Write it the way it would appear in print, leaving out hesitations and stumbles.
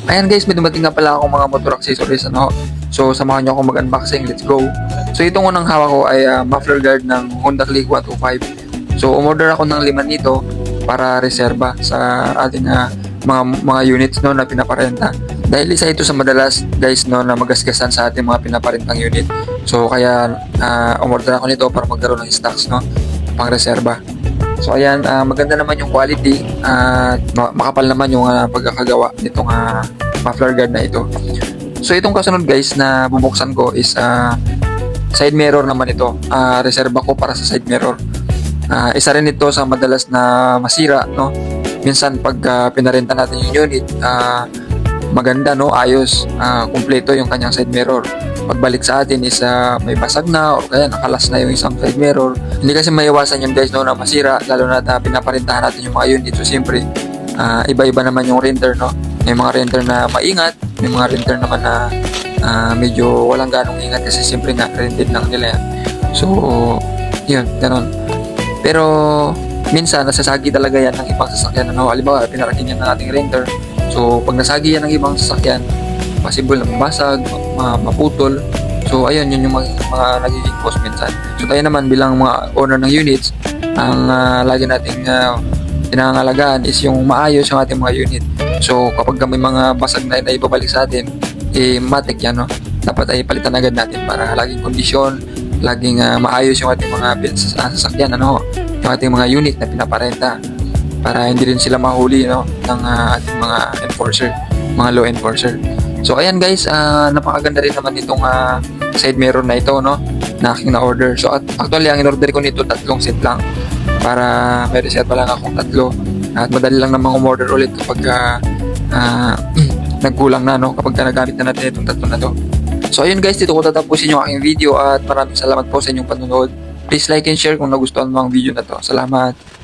Ayan guys, may dumating nga pala akong mga motor accessories ano. So samahan niyo ako mag-unboxing, let's go. So itong unang hawak ko ay muffler guard ng Honda Click 125. So umorder ako ng 5 nito para reserba sa ating mga units no na pinaparenta. Dahil isa ito sa madalas guys no na magasgasan sa ating mga pinaparentang unit. So kaya umorder ako nito para magkaroon ng stocks no pang reserba. So ayan, maganda naman yung quality at makapal naman yung pagkakagawa nitong muffler guard na ito. So itong kasunod guys na bubuksan ko is side mirror naman ito. Reserba ko para sa side mirror. Isa rin ito sa madalas na masira no. Minsan pag pinarenta natin yung unit, maganda no, ayos, kumpleto yung kanyang side mirror. Pagbalik sa atin is may basag na o kaya nakalas na yung isang side mirror. Hindi kasi maiwasan yung guys no na masira, lalo na pinaparentahan natin yung mga unit. So siyempre iba-iba naman yung renter no. May mga renter na maingat, may mga renter naman na medyo walang ganong ingat kasi siyempre nga rented lang nila yan. So yun, ganun. Pero minsan nasasagi talaga yan ng ibang sasakyan ano. Halimbawa pinaraking yan ng ating renter. So pag nasagi yan ng ibang sasakyan, possible na mabasag, maputol. So ayun, yun yung mga nagiging cause minsan. So tayo naman bilang mga owner ng units, ang lagi nating pinangangalagaan is yung maayos yung ating mga unit. So kapag may mga basag na ibabalik sa atin, matik yan no. Dapat ay palitan agad natin para laging kondisyon, laging maayos yung ating mga sasakyan ano, yung ating mga unit na pinaparenta para hindi rin sila mahuli no ng ating mga enforcer, mga law enforcer. So ayan guys, napakaganda rin naman itong side mirror na ito no na aking na-order. So actually ang in-order ko nito 3 set lang para may reserva lang akong 3 at madali lang namang umorder ulit kapag nagkulang na no, kapag nagamit na natin itong 3 na to. So ayun guys, dito ko tatapusin yung aking video at maraming salamat po sa inyong panonood. Please like and share kung nagustuhan mo ang video na to. Salamat!